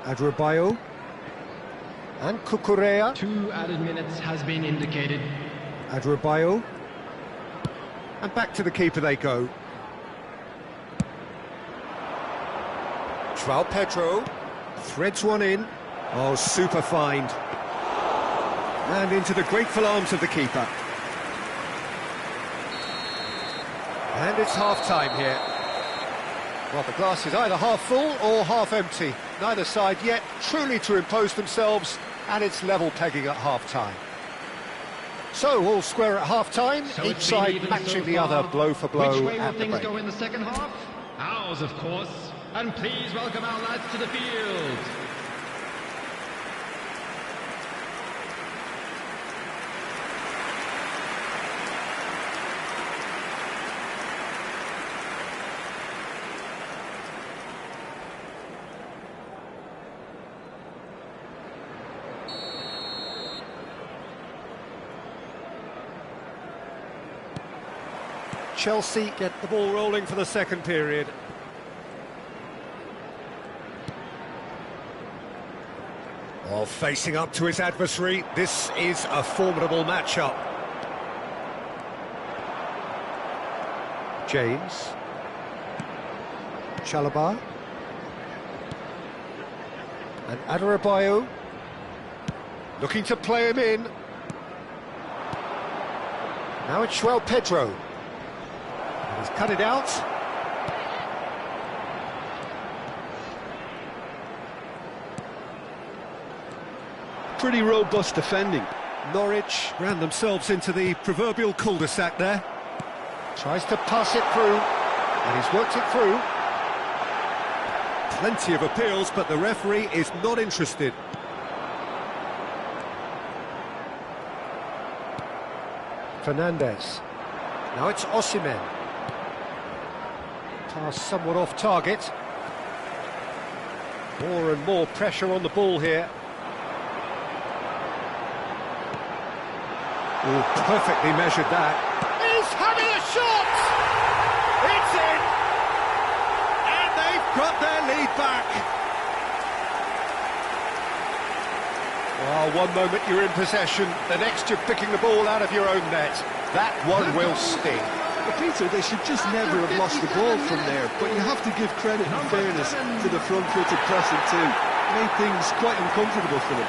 Adrabayo. And Cucurella. 2 added minutes has been indicated. Adrabayo. And back to the keeper they go. João Pedro. Threads one in. Oh, super find. And into the grateful arms of the keeper. And it's half-time here. Well, the glass is either half full or half empty. Neither side yet truly to impose themselves, and it's level pegging at half-time. So, all square at half-time, each side matching the other blow for blow. Which way will at the things break. go in the second half? Ours, of course. And please welcome our lads to the field. Chelsea get the ball rolling for the second period. Oh, facing up to his adversary, this is a formidable matchup. James. Chalobah. And Adrabayo. Looking to play him in. Now it's João Pedro. He's cut it out. Pretty robust defending. Norwich ran themselves into the proverbial cul-de-sac there. Tries to pass it through, and he's worked it through. Plenty of appeals, but the referee is not interested. Fernandes. Now it's Osimhen. Pass somewhat off target. More and more pressure on the ball here. Oh, perfectly measured that. He's having a shot! It's in! And they've got their lead back. Well, one moment you're in possession, the next you're picking the ball out of your own net. That one will sting. But Peter, they should just never have lost the ball from there, but you have to give credit and fairness to the front-footed pressing too. Made things quite uncomfortable for them.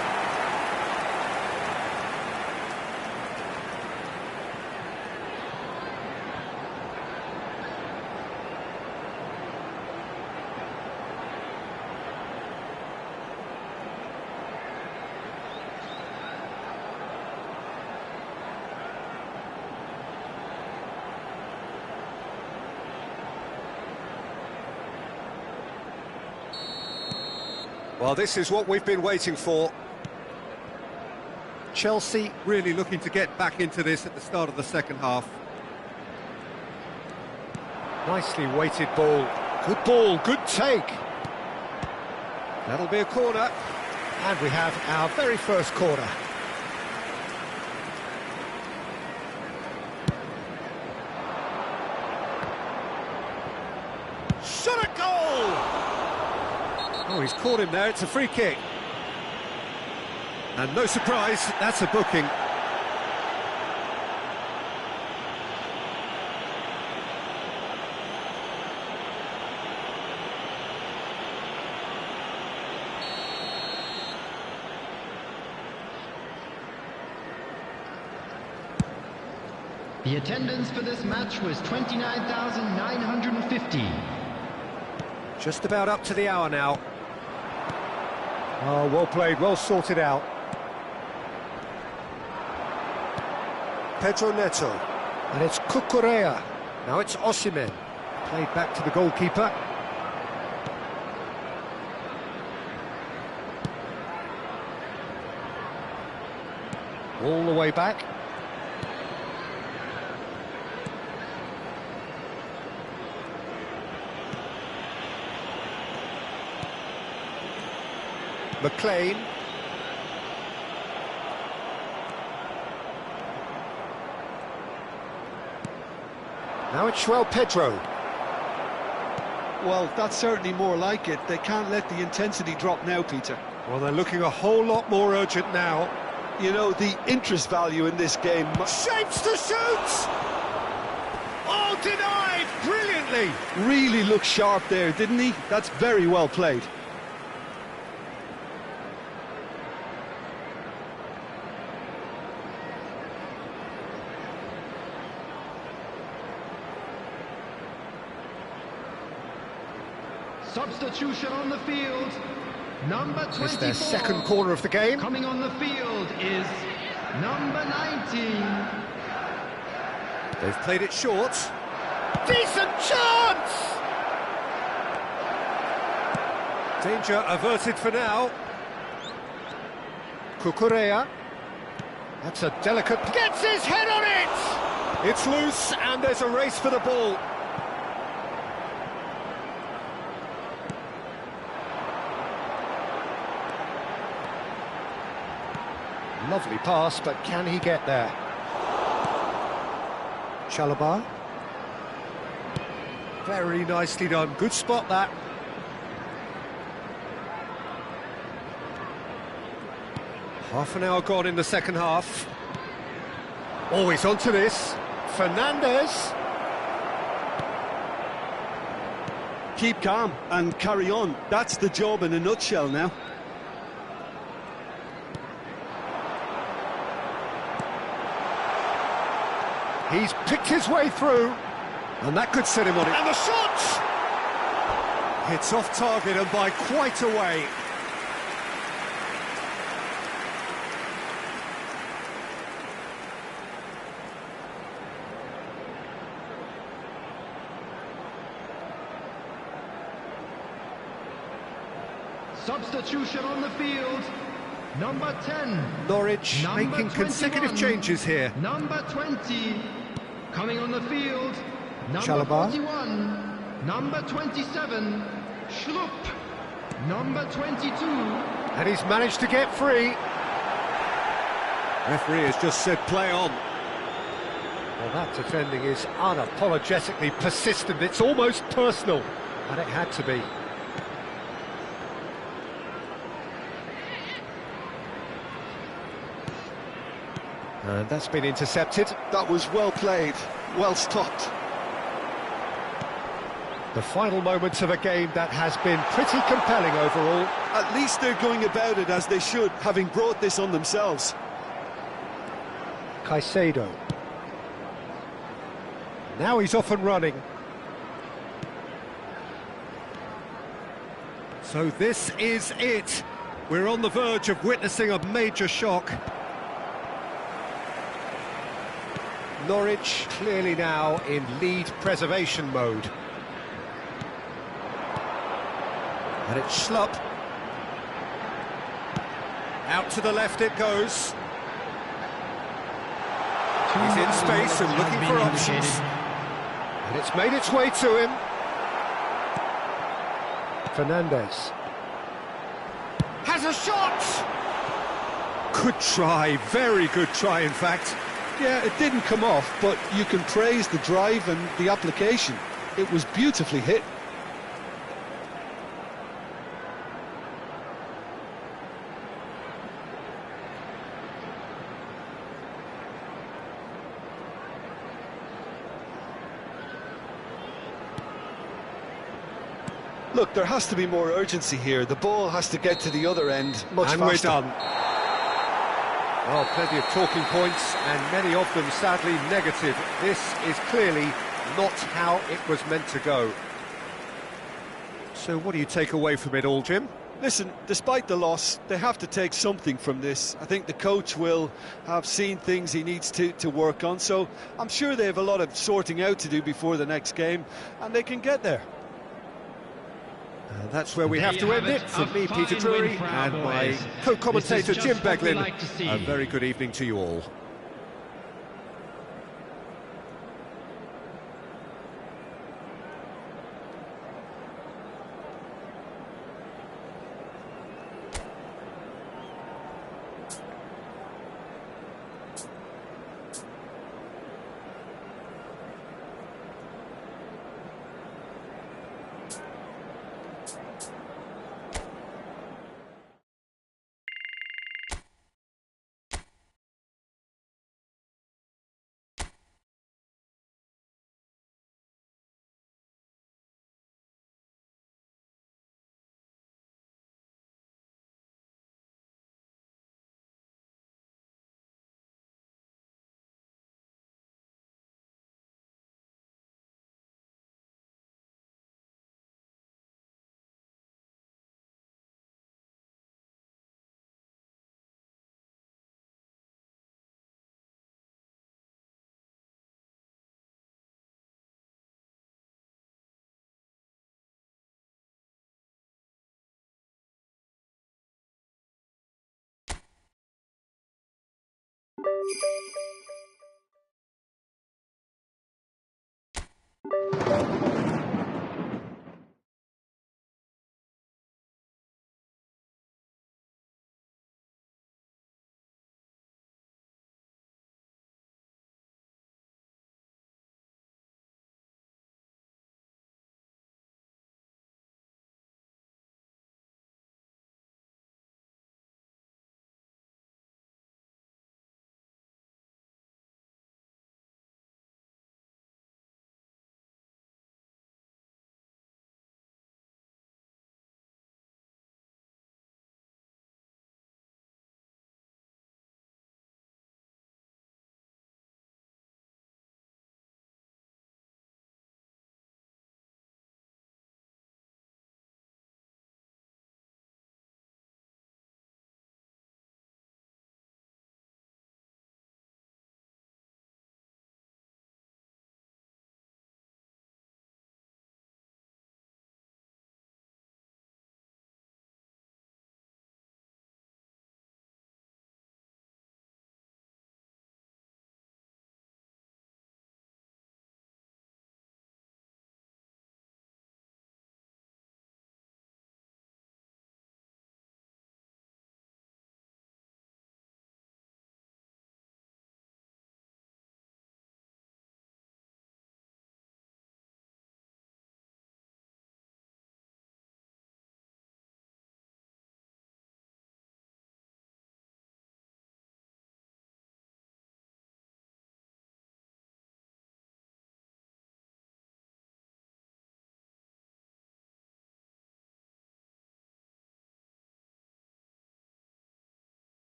Well, this is what we've been waiting for. Chelsea really looking to get back into this at the start of the second half. Nicely weighted ball, good take. That'll be a corner, and we have our very first corner. Shot a goal! Oh, he's caught him there, it's a free kick. And no surprise, that's a booking. The attendance for this match was 29,950. Just about up to the hour now. Oh, well played, well sorted out. Pedro Neto. And it's Cucurella. Now it's Osimhen. Played back to the goalkeeper. All the way back. McLean. Now it's João Pedro. Well, that's certainly more like it. They can't let the intensity drop now, Peter. Well, they're looking a whole lot more urgent now. You know, the interest value in this game... Shapes to shoot! Oh, denied! Brilliantly! Really looked sharp there, didn't he? That's very well played. Substitution on the field. Number 24. It's their second corner of the game. Coming on the field is number 19. They've played it short. Decent chance! Danger averted for now. Cucurella. That's a delicate... Gets his head on it! It's loose and there's a race for the ball. Lovely pass, but can he get there? Chalobah. Very nicely done. Good spot, that. Half an hour gone in the second half. Always onto this. Fernandez. Keep calm and carry on. That's the job in a nutshell now. He's picked his way through, and that could set him on it. And the shot! It's off target and by quite a way. Substitution on the field. Number 10. Norwich making consecutive changes here. Number 20. Coming on the field. Number Chalobah. 41. Number 27. Schlupp. Number 22. And he's managed to get free. Referee has just said play on. Well, that defending is unapologetically persistent. It's almost personal, and it had to be. And that's been intercepted. That was well played, well stopped. The final moments of a game that has been pretty compelling overall. At least they're going about it as they should, having brought this on themselves. Caicedo. Now he's off and running. So this is it. We're on the verge of witnessing a major shock. Norwich clearly now in lead preservation mode. And it's Schlupp. Out to the left it goes. He's in space and looking for options. And it's made its way to him. Fernandez. Has a shot! Good try, very good try in fact. Yeah, it didn't come off, but you can praise the drive and the application. It was beautifully hit. Look, there has to be more urgency here. The ball has to get to the other end much faster. And we're done. Well, plenty of talking points, and many of them sadly negative. This is clearly not how it was meant to go. So what do you take away from it all, Jim? Listen, despite the loss, they have to take something from this. I think the coach will have seen things he needs to work on, so I'm sure they have a lot of sorting out to do before the next game, and they can get there. That's where we have to end it. From me, Peter Drury, and my co-commentator, Jim Beglin. A very good evening to you all.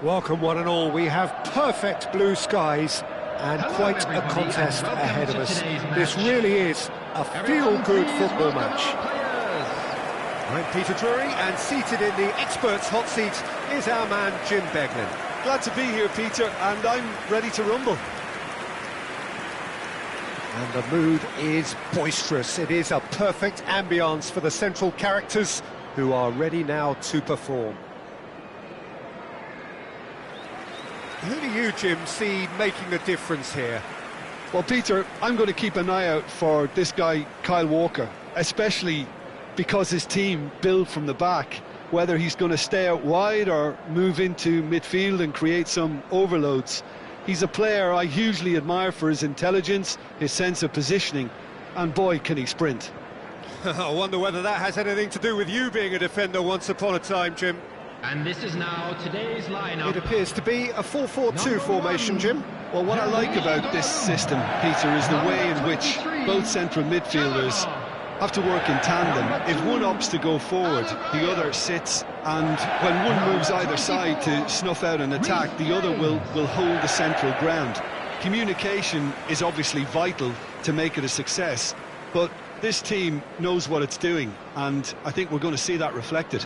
Welcome one and all. We have perfect blue skies and quite a contest ahead of us. This really is a feel-good football match. I'm Peter Drury, and seated in the experts' hot seat is our man Jim Beglin. Glad to be here, Peter, and I'm ready to rumble. And the mood is boisterous. It is a perfect ambience for the central characters who are ready now to perform. Who do you, Jim, see making a difference here? Well, Peter, I'm going to keep an eye out for this guy, Kyle Walker, especially because his team build from the back, whether he's going to stay out wide or move into midfield and create some overloads. He's a player I hugely admire for his intelligence, his sense of positioning, and boy, can he sprint. I wonder whether that has anything to do with you being a defender once upon a time, Jim. And this is now today's lineup. It appears to be a 4-4-2 formation, Jim. Well, what I like about this system, Peter, is the way in which both central midfielders have to work in tandem. If one opts to go forward, the other sits, and when one moves either side to snuff out an attack, the other will hold the central ground. Communication is obviously vital to make it a success, but this team knows what it's doing, and I think we're going to see that reflected.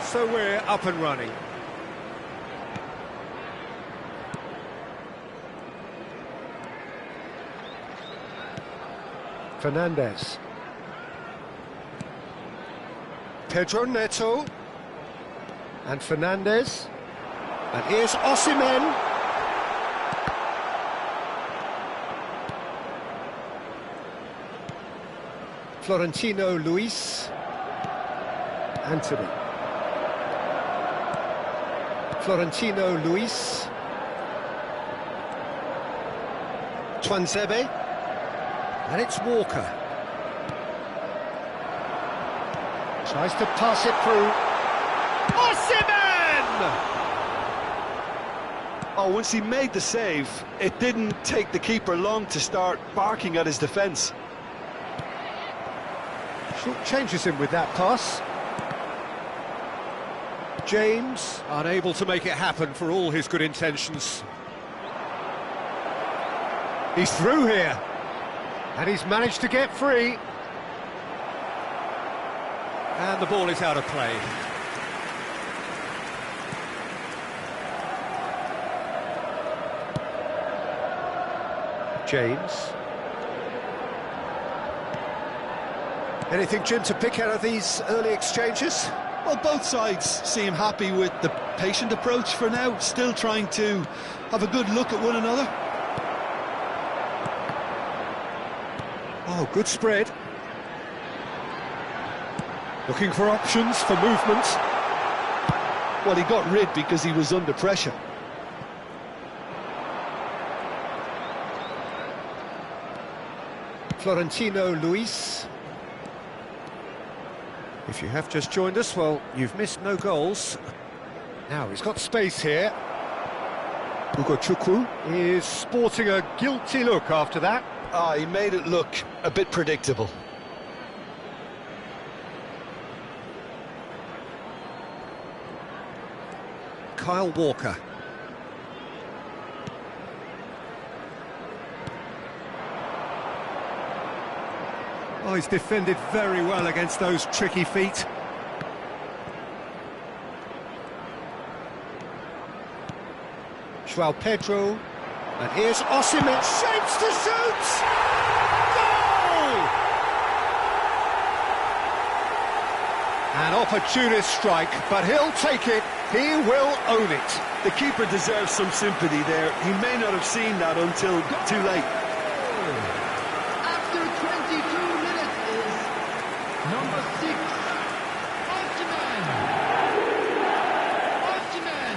So we're up and running. Fernandez. Pedro Neto. And Fernandez. And here's Osimhen. Florentino Luis. Anthony. Florentino Luis. Tuanzebe. And it's Walker. Tries to pass it through. Osimhen! Oh, once he made the save, it didn't take the keeper long to start barking at his defence. Short changes him with that pass. James, unable to make it happen for all his good intentions. He's through here, and he's managed to get free. And the ball is out of play. James. Anything, Jim, to pick out of these early exchanges? Well, both sides seem happy with the patient approach for now, still trying to have a good look at one another. Oh, good spread. Looking for options for movement. Well, he got rid because he was under pressure. Florentino Luis. If you have just joined us, well, you've missed no goals. Now, he's got space here. Ugochukwu is sporting a guilty look after that. Ah, he made it look a bit predictable. Kyle Walker. Oh, he's defended very well against those tricky feet. João Pedro. And here's Osimhen, shapes to shoot! Goal! An opportunist strike, but he'll take it. He will own it. The keeper deserves some sympathy there. He may not have seen that until too late. After 22 minutes is number 6, Osimhen. Osimhen.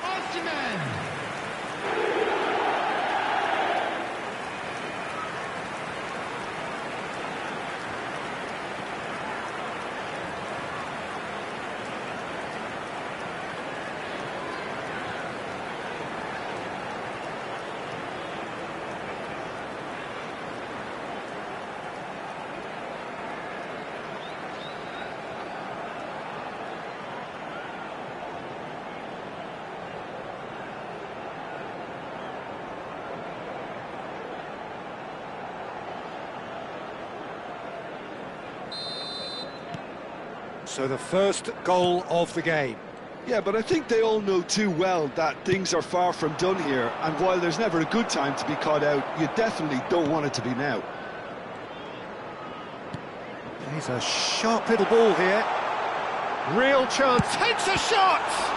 Osimhen. So the first goal of the game. Yeah, but I think they all know too well that things are far from done here, and while there's never a good time to be caught out, you definitely don't want it to be now. He's a sharp little ball here. Real chance, takes a shot!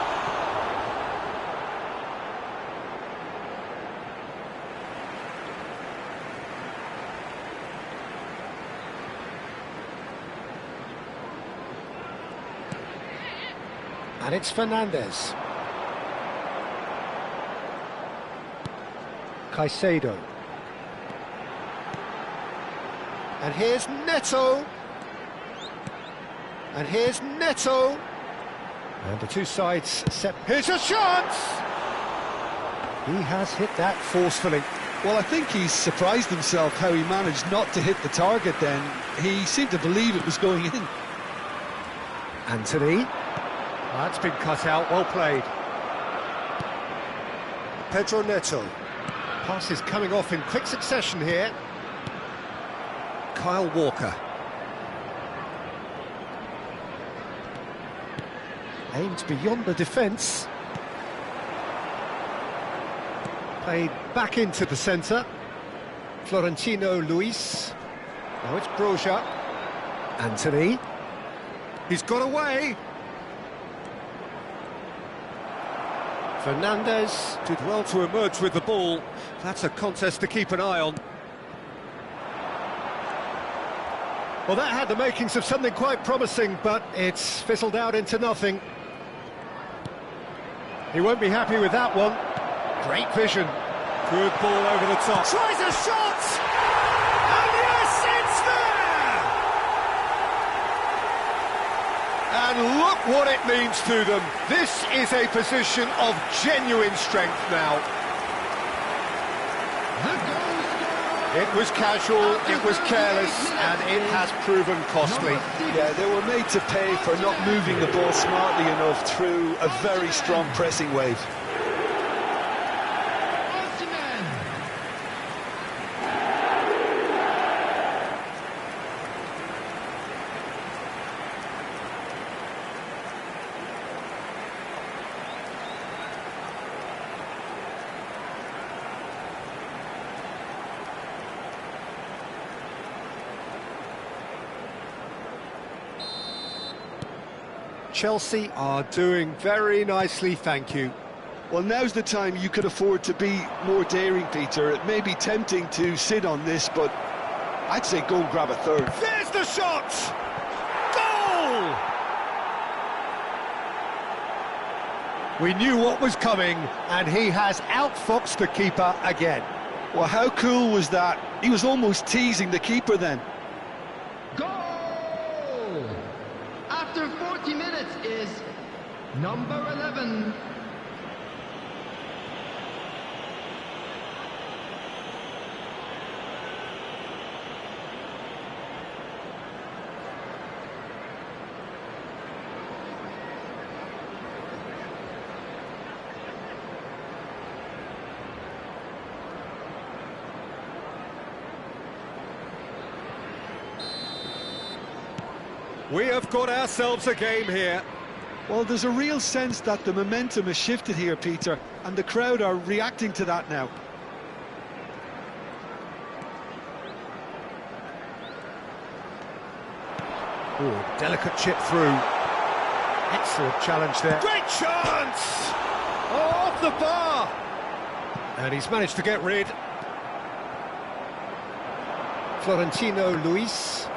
And it's Fernandez. Caicedo. And here's Neto. And here's Neto. And the two sides set. Here's a chance! He has hit that forcefully. Well, I think he's surprised himself how he managed not to hit the target then. He seemed to believe it was going in. Anthony. That's been cut out, well played. Pedro Neto. Pass is coming off in quick succession here. Kyle Walker. Aimed beyond the defence. Played back into the centre. Florentino Luis. Now it's Broja. Anthony. He's got away. Fernandez did well to emerge with the ball. That's a contest to keep an eye on. Well, that had the makings of something quite promising, but it's fizzled out into nothing. He won't be happy with that one. Great vision. Good ball over the top. Tries a shot! And yes, it's there! And look what it means to them. This is a position of genuine strength now. It was casual, it was careless, and it has proven costly. Yeah, they were made to pay for not moving the ball smartly enough through a very strong pressing wave. Chelsea are doing very nicely, thank you. Well, now's the time you could afford to be more daring, Peter. It may be tempting to sit on this, but I'd say go and grab a third. There's the shot! Goal! We knew what was coming, and he has outfoxed the keeper again. Well, how cool was that? He was almost teasing the keeper then. Goal! After 40 minutes is number 11. We have got ourselves a game here. Well, there's a real sense that the momentum has shifted here, Peter, and the crowd are reacting to that now. Oh, delicate chip through. Excellent challenge there. Great chance! Oh, off the bar! And he's managed to get rid. Florentino Luis.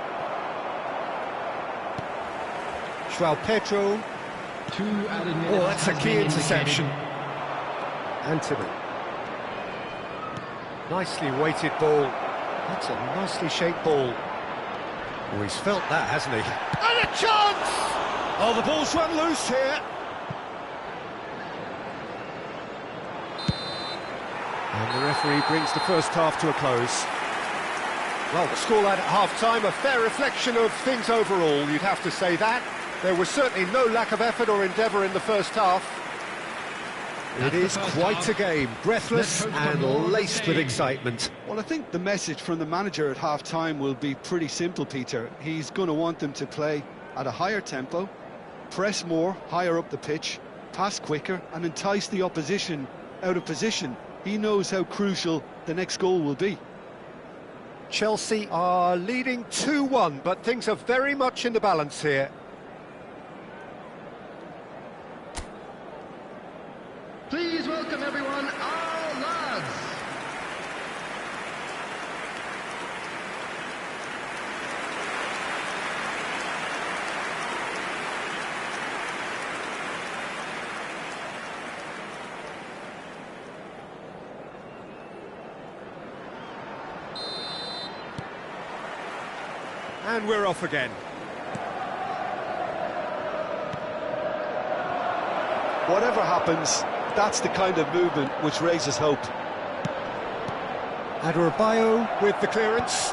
Joao Pedro. Oh, that's a key interception. Anthony. Nicely weighted ball. That's a nicely shaped ball. Oh, he's felt that, hasn't he? And a chance! Oh, the ball's run loose here. And the referee brings the first half to a close. Well, the scoreline at half-time, a fair reflection of things overall, you'd have to say that. There was certainly no lack of effort or endeavour in the first half. It is quite a game, breathless and laced with excitement. Well, I think the message from the manager at half-time will be pretty simple, Peter. He's going to want them to play at a higher tempo, press more, higher up the pitch, pass quicker and entice the opposition out of position. He knows how crucial the next goal will be. Chelsea are leading 2-1, but things are very much in the balance here. Please welcome everyone, our lads. And we're off again. Whatever happens, that's the kind of movement which raises hope. Adebayo with the clearance.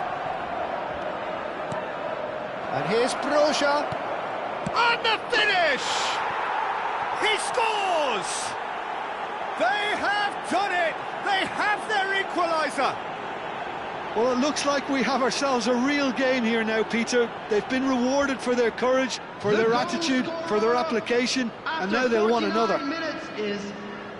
And here's Broja. And the finish! He scores! They have done it! They have their equaliser! Well, it looks like we have ourselves a real game here now, Peter. They've been rewarded for their courage, for their attitude, for their application, and now they'll want another.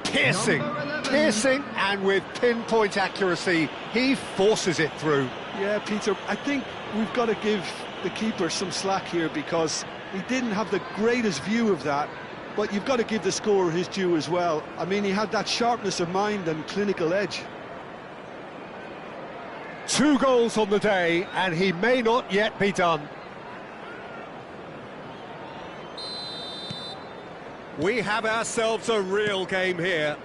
Piercing, piercing, and with pinpoint accuracy, he forces it through. Yeah, Peter, I think we've got to give the keeper some slack here because he didn't have the greatest view of that, but you've got to give the scorer his due as well. I mean, he had that sharpness of mind and clinical edge. 2 goals on the day, and he may not yet be done. We have ourselves a real game here.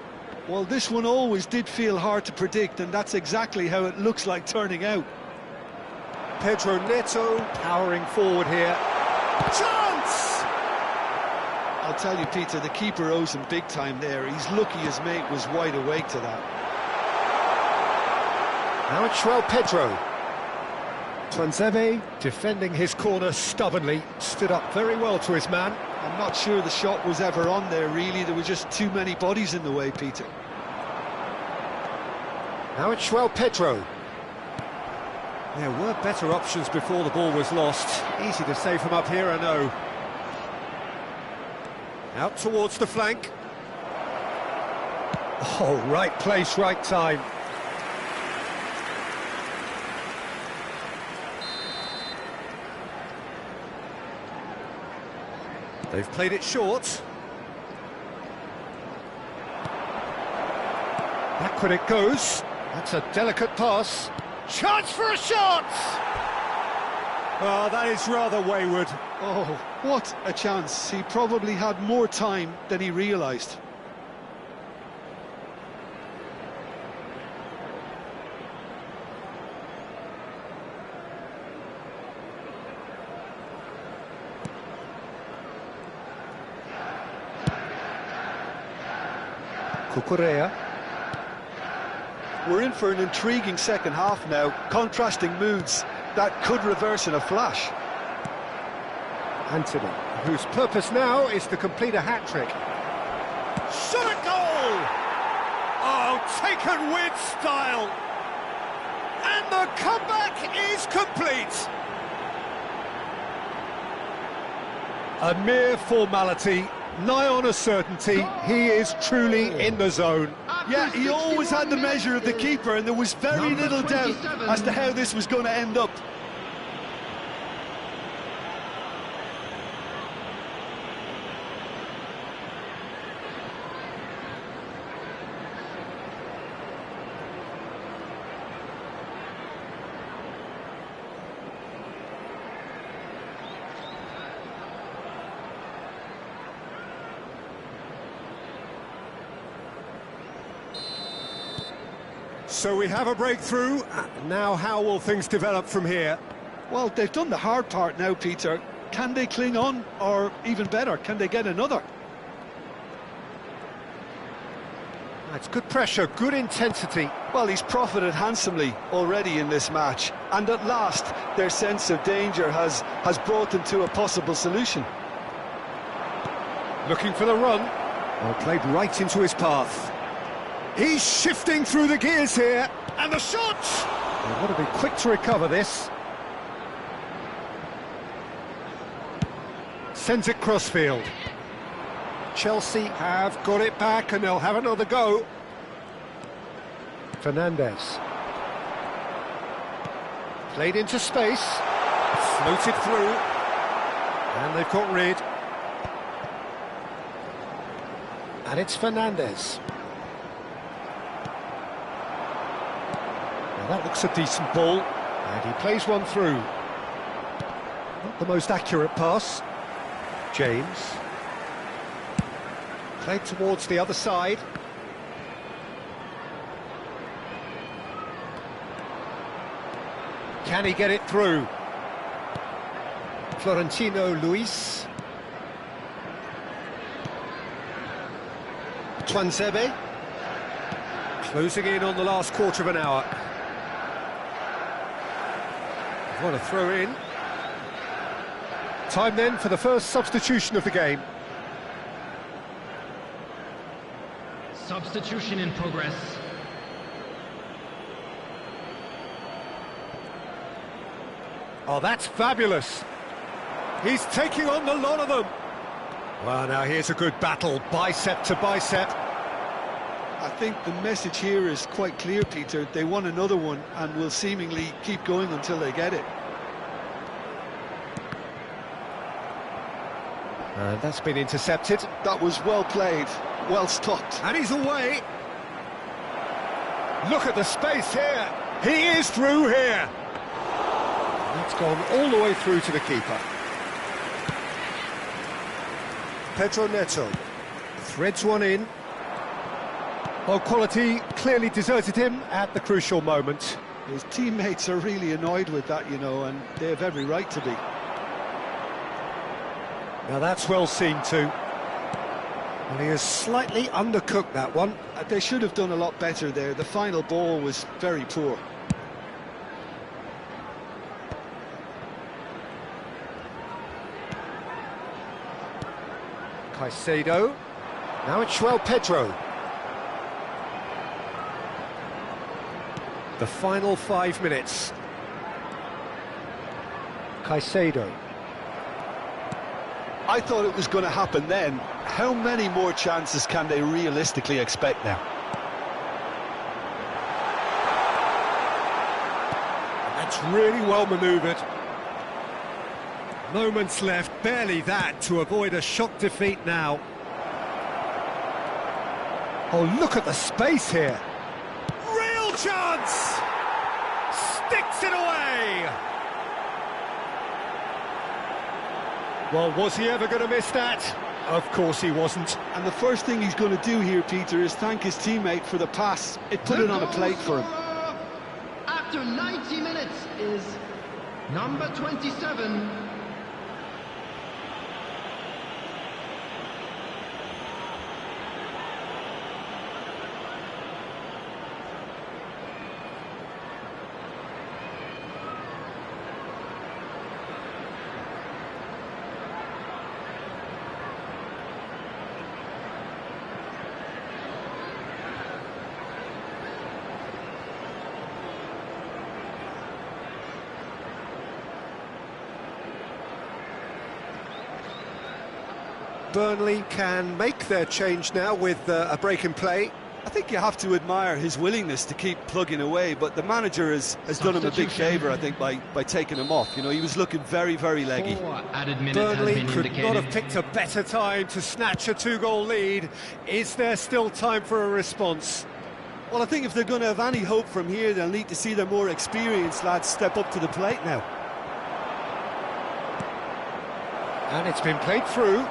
Well, this one always did feel hard to predict, and that's exactly how it looks like turning out. Pedro Neto powering forward here. Chance! I'll tell you, Peter, the keeper owes him big time there. He's lucky his mate was wide awake to that. Now it's João Pedro. Tuanzebe defending his corner stubbornly, stood up very well to his man. I'm not sure the shot was ever on there, really. There were just too many bodies in the way, Peter. Now it's João Pedro. There were better options before the ball was lost. Easy to say from up here, I know. Out towards the flank. Oh, right place, right time. They've played it short. Backward it goes. That's a delicate pass. Chance for a shot! Oh, that is rather wayward. Oh, what a chance. He probably had more time than he realised. Cucurella. We're in for an intriguing second half now, contrasting moods that could reverse in a flash. Anthony, whose purpose now is to complete a hat-trick. Shot at goal! Oh, taken with style! And the comeback is complete! A mere formality, nigh on a certainty. He is truly in the zone. Yeah, he always had the measure of the keeper, and there was very little doubt as to how this was going to end up. So we have a breakthrough. Now how will things develop from here? Well, they've done the hard part now, Peter. Can they cling on, or even better, can they get another? That's good pressure, good intensity. Well, he's profited handsomely already in this match, and at last their sense of danger has brought them to a possible solution. Looking for the run. Well, played right into his path. He's shifting through the gears here, and the shot! They've got to be quick to recover this. Sends it crossfield. Chelsea have got it back, and they'll have another go. Fernandes. Played into space. Floated through. And they've got rid. And it's Fernandes. That looks a decent ball, and he plays one through. Not the most accurate pass. James. Played towards the other side. Can he get it through? Florentino Luis. Tuanzebe. Closing in on the last quarter of an hour. What a throw in. Time then for the first substitution of the game. Substitution in progress. Oh, that's fabulous. He's taking on the lot of them. Well, now here's a good battle, bicep to bicep. I think the message here is quite clear, Peter. They want another one and will seemingly keep going until they get it. That's been intercepted. That was well played, well stopped. And he's away. Look at the space here. He is through here. That's gone all the way through to the keeper. Pedro Neto threads one in. Well, quality clearly deserted him at the crucial moment. His teammates are really annoyed with that, you know, and they have every right to be. Now that's well seen too. Well, he has slightly undercooked that one. They should have done a lot better there. The final ball was very poor. Caicedo. Now it's João Pedro. The final 5 minutes. Caicedo. I thought it was going to happen then. How many more chances can they realistically expect now? That's really well manoeuvred. Moments left, barely that, to avoid a shock defeat now. Oh, look at the space here. Real chance! Sticks it away! Well, was he ever going to miss that? Of course he wasn't. And the first thing he's going to do here, Peter, is thank his teammate for the pass. It put it on a plate for him. After 90 minutes is number 27. Burnley can make their change now with a break in play. I think you have to admire his willingness to keep plugging away, but the manager has done him a big favour, I think, by taking him off. You know, he was looking very, very leggy. Burnley could not have picked a better time to snatch a 2-goal lead. Is there still time for a response? Well, I think if they're going to have any hope from here, they'll need to see their more experienced lads step up to the plate now. And it's been played through.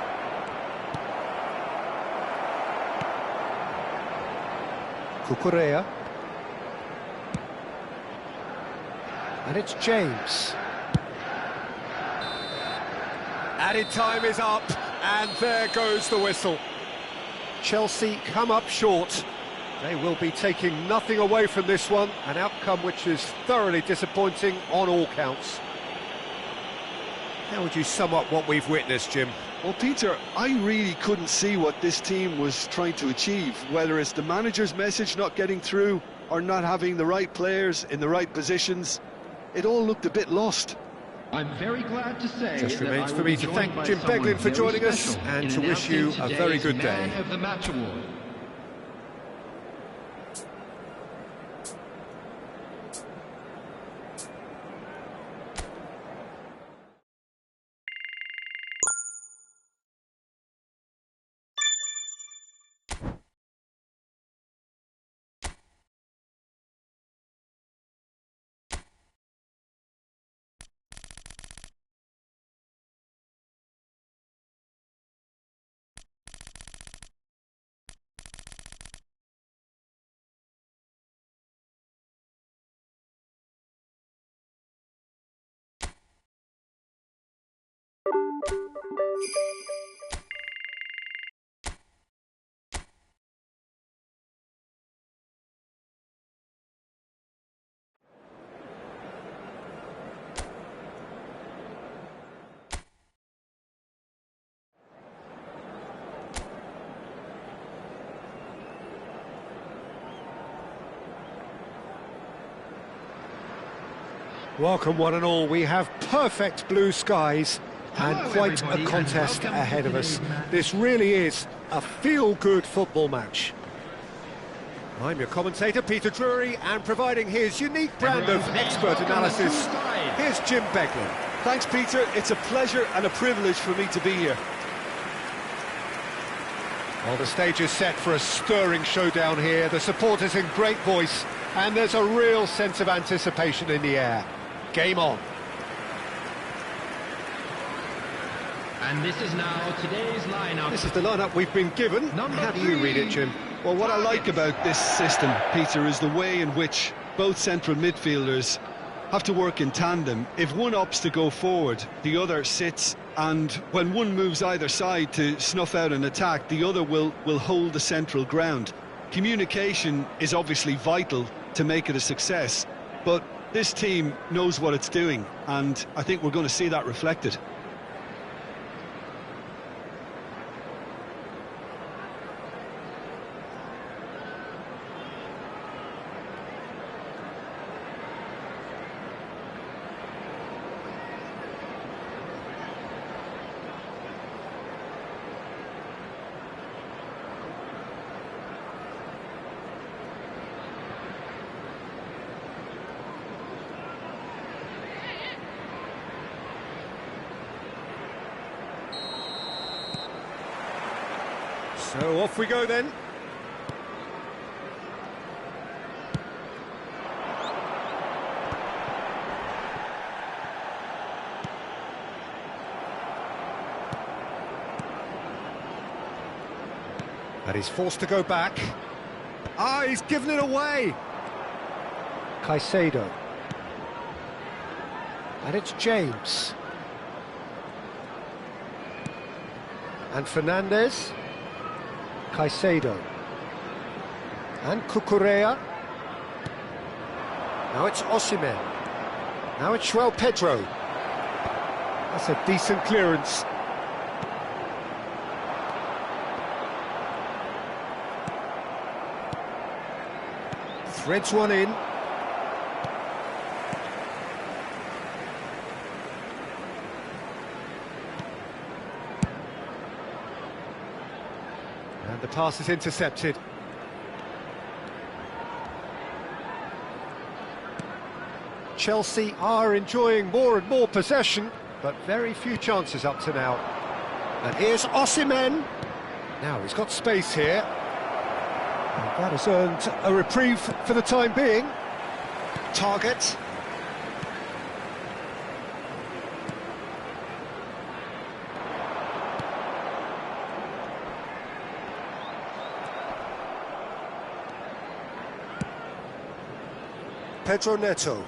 Cucurella. And it's James. Added time is up, and there goes the whistle. Chelsea come up short. They will be taking nothing away from this one, an outcome which is thoroughly disappointing on all counts. How would you sum up what we've witnessed, Jim? Well, Peter, I really couldn't see what this team was trying to achieve, whether it's the manager's message not getting through or not having the right players in the right positions. It all looked a bit lost. I'm very glad to say Just remains for me to thank Jim Beglin for joining us and to wish you a very good day. Man of the Match award. Welcome one and all, we have perfect blue skies and quite a contest ahead of us. This really is a feel-good football match. I'm your commentator, Peter Drury, and providing his unique brand of expert analysis, here's Jim Beglin. Thanks, Peter. It's a pleasure and a privilege for me to be here. Well, the stage is set for a stirring showdown here. The supporters in great voice And there's a real sense of anticipation in the air. Game on. And this is now today's lineup. This is the lineup we've been given. How do you read it, Jim? Well, what I like about this system, Peter, is the way in which both central midfielders have to work in tandem. If one opts to go forward, the other sits, and when one moves either side to snuff out an attack, the other will hold the central ground. Communication is obviously vital to make it a success, but this team knows what it's doing, and I think we're going to see that reflected. So off we go then. And he's forced to go back. Ah, he's given it away. Caicedo. And it's James. And Fernandez. Caicedo. And Cucurella. Now it's Osimhen. Now it's João Pedro. That's a decent clearance. Threads one in. And the pass is intercepted. Chelsea are enjoying more and more possession, but very few chances up to now. And here's Osimhen. Now he's got space here. And that has earned a reprieve for the time being. Target. Pedro Neto.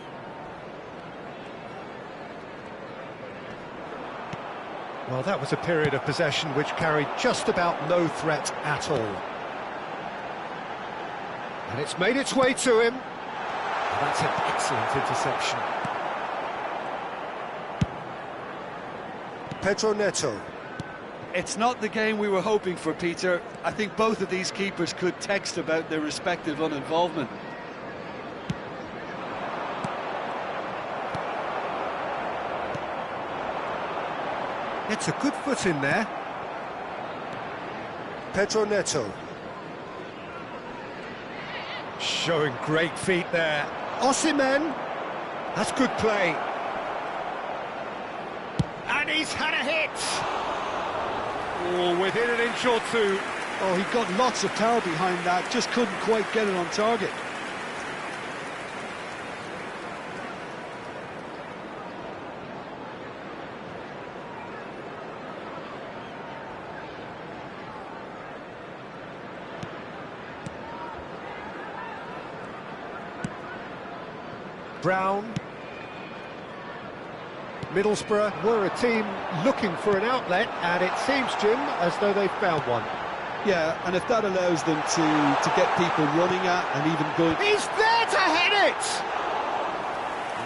Well, that was a period of possession which carried just about no threat at all. And it's made its way to him. And that's an excellent interception. Pedro Neto. It's not the game we were hoping for, Peter. I think both of these keepers could text about their respective uninvolvement. It's a good foot in there. Pedro Neto. Showing great feet there. Osimhen. That's good play. And he's had a hit. Oh, within an inch or two. Oh, he got lots of power behind that, just couldn't quite get it on target. Brown. Middlesbrough were a team looking for an outlet, and it seems, Jim, as though they've found one. Yeah, and if that allows them to get people running at and even going... He's there to head it!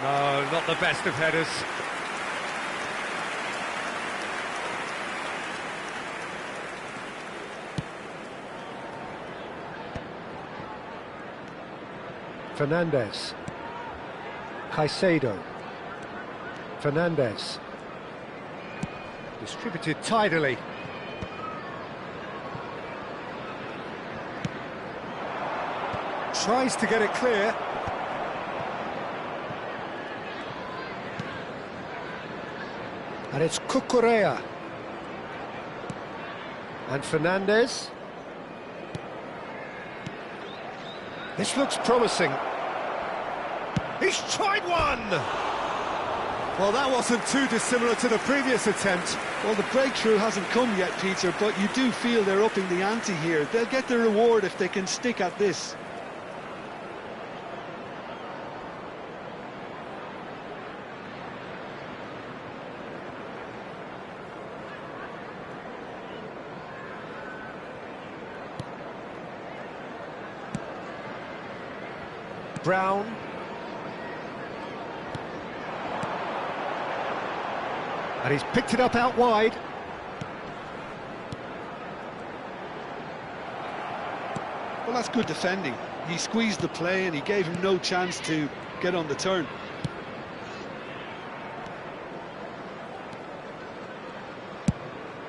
No, not the best of headers. Fernandez. Caicedo. Fernandez. Distributed tidily. Tries to get it clear. And it's Cucurella. And Fernandez. This looks promising. He's tried one! Well, that wasn't too dissimilar to the previous attempt. Well, the breakthrough hasn't come yet, Peter, but you do feel they're upping the ante here. They'll get the reward if they can stick at this. Brown. And he's picked it up out wide. Well, that's good defending. He squeezed the play and he gave him no chance to get on the turn.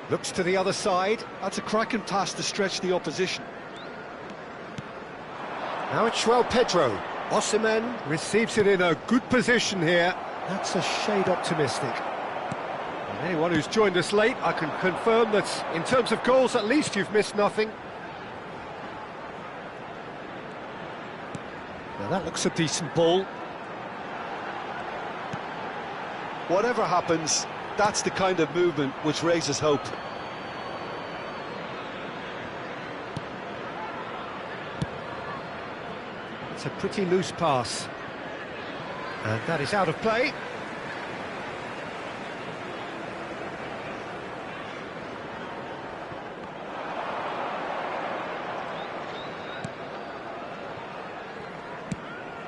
Looks to the other side. That's a cracking pass to stretch the opposition. Now it's João Pedro. Osimhen receives it in a good position here. That's a shade optimistic. And anyone who's joined us late, I can confirm that in terms of goals, at least you've missed nothing. Now that looks a decent ball. Whatever happens, that's the kind of movement which raises hope. It's a pretty loose pass. And that is out of play.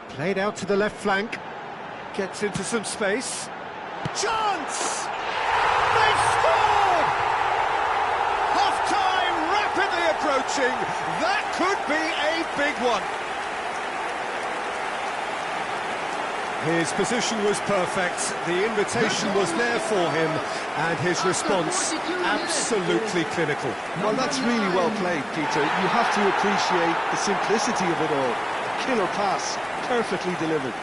Played out to the left flank. Gets into some space. Chance! They've scored! Half-time rapidly approaching. That could be a big one. His position was perfect. The invitation was there for him, and his response absolutely clinical. Well, that's really well played, Peter. You have to appreciate the simplicity of it all. A killer pass, perfectly delivered.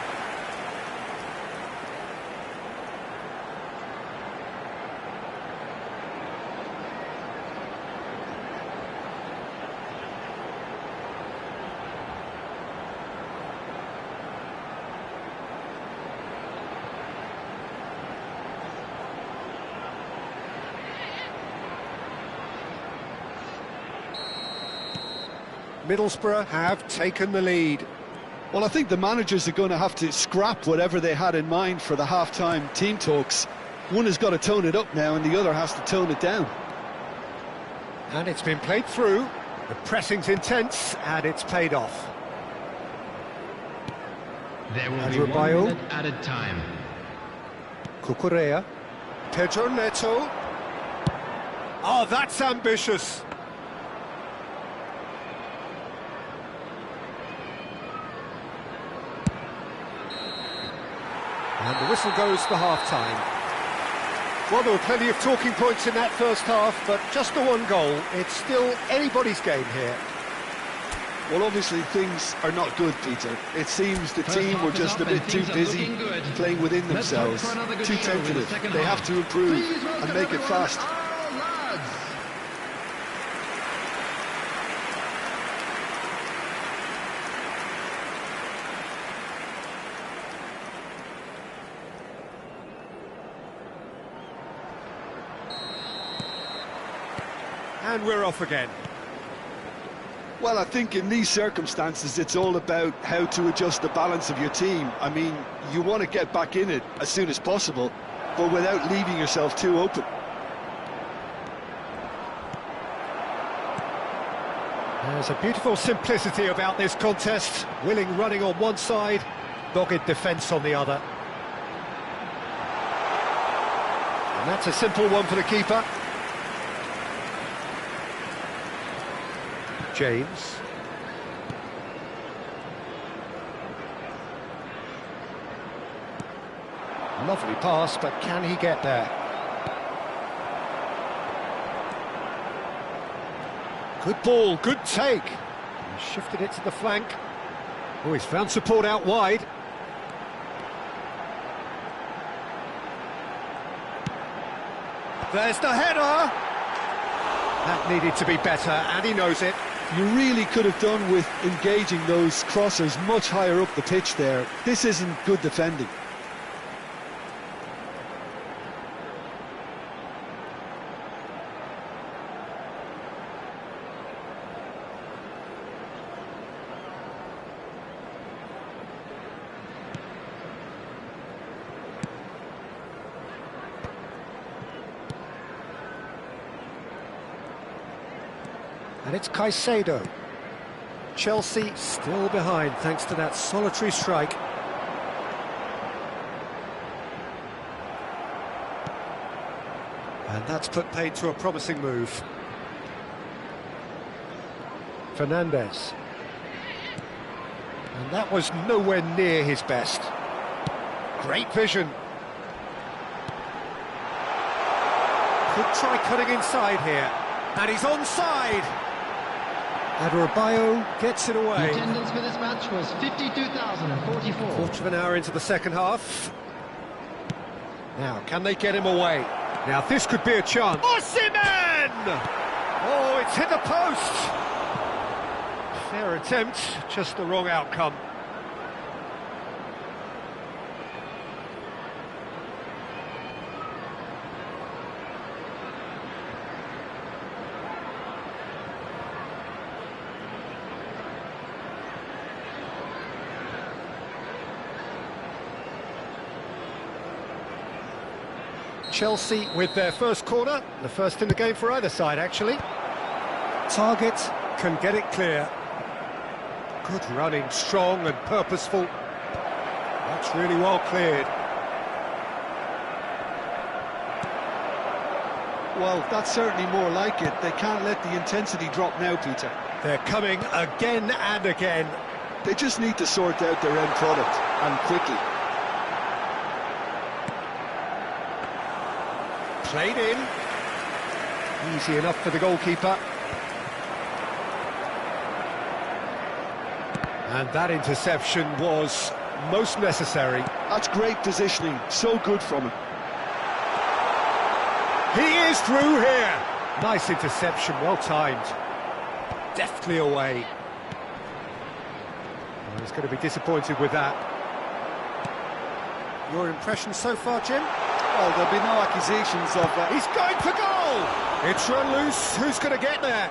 Middlesbrough have taken the lead. Well, I think the managers are going to have to scrap whatever they had in mind for the half-time team talks. One has got to tone it up now and the other has to tone it down. And it's been played through. The pressing's intense and it's paid off. There will be Adebayo. 1 minute added time. Cucurella. Pedro Neto. Oh, that's ambitious. And the whistle goes for half-time. Well, there were plenty of talking points in that first half, but just the one goal. It's still anybody's game here. Well, obviously things are not good, Peter. It seems the team were just a bit too busy playing within themselves, too tentative. They have to improve and make it fast. And we're off again. Well, I think in these circumstances, it's all about how to adjust the balance of your team. I mean, you want to get back in it as soon as possible, but without leaving yourself too open. There's a beautiful simplicity about this contest. Willing running on one side, dogged defence on the other. And that's a simple one for the keeper. James. Lovely pass, but can he get there? Good ball, good take. He shifted it to the flank. Oh, he's found support out wide. There's the header. That needed to be better, and he knows it. You really could have done with engaging those crossers much higher up the pitch there. This isn't good defending. And it's Caicedo. Chelsea still behind thanks to that solitary strike. And that's put paid to a promising move. Fernandes. And that was nowhere near his best. Great vision. Could try cutting inside here. And he's onside. Adebayo gets it away. The attendance for this match was 52,044. Quarter of an hour into the second half. Now, can they get him away? Now, this could be a chance. Osimhen! Oh, it's hit the post. Fair attempt, just the wrong outcome. Chelsea with their first corner, the first in the game for either side, actually. Target can get it clear. Good running, strong and purposeful. That's really well cleared. Well, that's certainly more like it. They can't let the intensity drop now, Peter. They're coming again and again. They just need to sort out their end product, and quickly. Played in. Easy enough for the goalkeeper. And that interception was most necessary. That's great positioning, so good from him. He is through here. Nice interception, well timed. Deftly away. Well, he's going to be disappointed with that. Your impression so far, Jim? Well, there'll be no accusations of... He's going for goal! It's run loose, who's going to get there?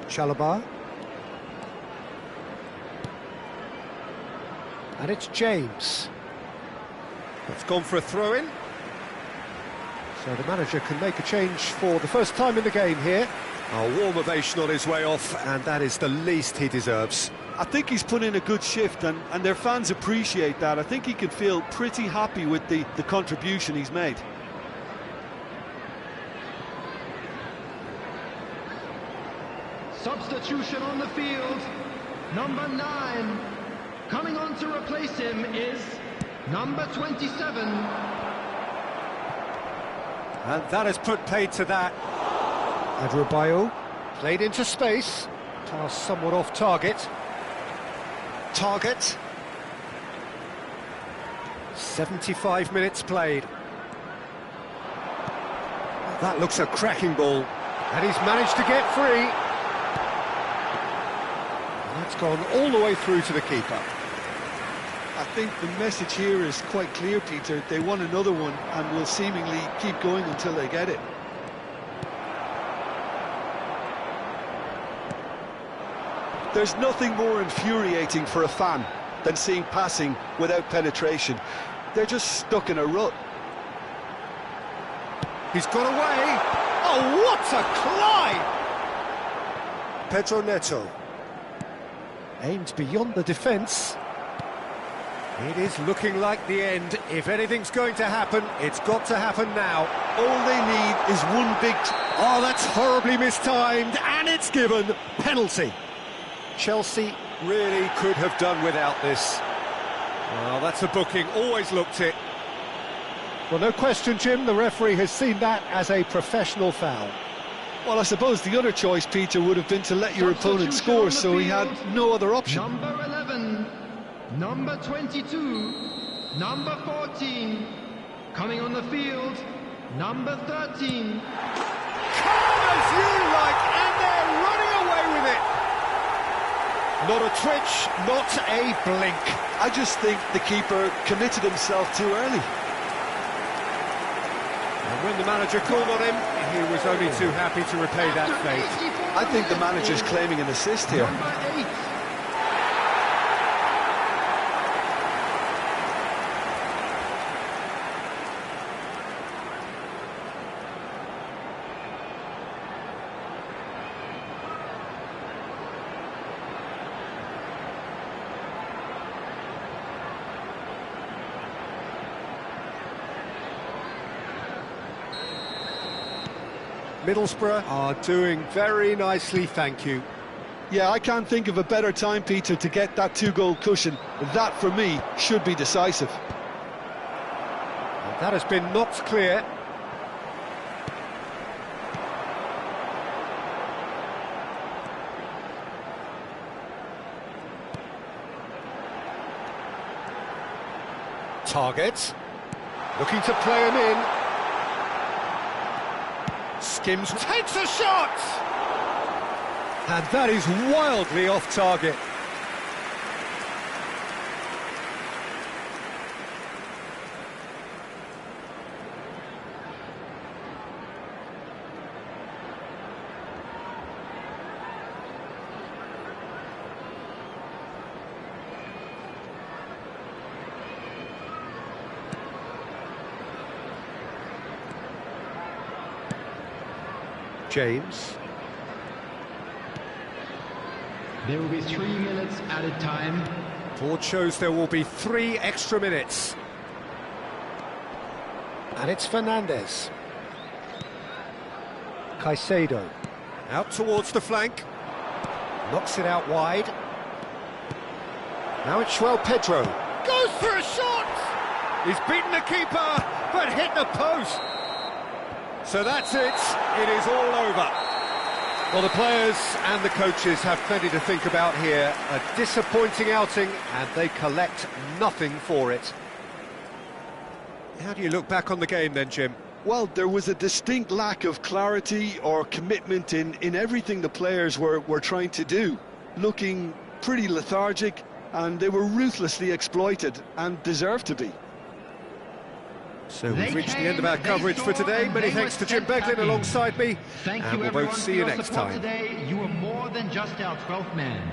Chalobah. And it's James. It's gone for a throw-in. So the manager can make a change for the first time in the game here. A warm ovation on his way off, and that is the least he deserves. I think he's put in a good shift, and their fans appreciate that. I think he can feel pretty happy with the contribution he's made. Substitution on the field. Number 9. Coming on to replace him is number 27. And that has put paid to that. Adebayo played into space. Pass somewhat off target. Target. 75 minutes played. That looks a cracking ball. And he's managed to get free. And that's gone all the way through to the keeper. I think the message here is quite clear, Peter. They want another one and will seemingly keep going until they get it. There's nothing more infuriating for a fan than seeing passing without penetration. They're just stuck in a rut. He's got away. Oh, what a climb! Pedro Neto. Aimed beyond the defence. It is looking like the end. If anything's going to happen, it's got to happen now. All they need is one big... Oh, that's horribly mistimed, and it's given. Penalty. Chelsea really could have done without this. Well, that's a booking, always looked it. Well, no question, Jim, the referee has seen that as a professional foul. Well, I suppose the other choice, Peter, would have been to let your opponent score, so he had no other option. Number 11, number 22, number 14, coming on the field, number 13. Calm as you like, and they're running away with it. Not a twitch, not a blink. I just think the keeper committed himself too early. And when the manager called on him, he was only too happy to repay that fate. I think the manager's claiming an assist here. Number 8. Middlesbrough are doing very nicely, thank you. Yeah, I can't think of a better time, Peter, to get that 2-goal cushion. That, for me, should be decisive. That has been knocked clear. Target. Looking to play him in. Skims, takes a shot! And that is wildly off target. James. There will be 3 minutes added time. Board shows there will be 3 extra minutes. And it's Fernandez. Caicedo. Out towards the flank. Knocks it out wide. Now it's João Pedro. Goes for a shot! He's beaten the keeper, but hit the post. So that's it. It is all over. Well, the players and the coaches have plenty to think about here. A disappointing outing, and they collect nothing for it. How do you look back on the game then, Jim? Well, there was a distinct lack of clarity or commitment in everything the players were trying to do. Looking pretty lethargic, and they were ruthlessly exploited, and deserved to be. So we've reached the end of our coverage for today. Many thanks to Jim Beglin alongside me. Thank and you, we'll both see you next time. Today. You were more than just our 12th man.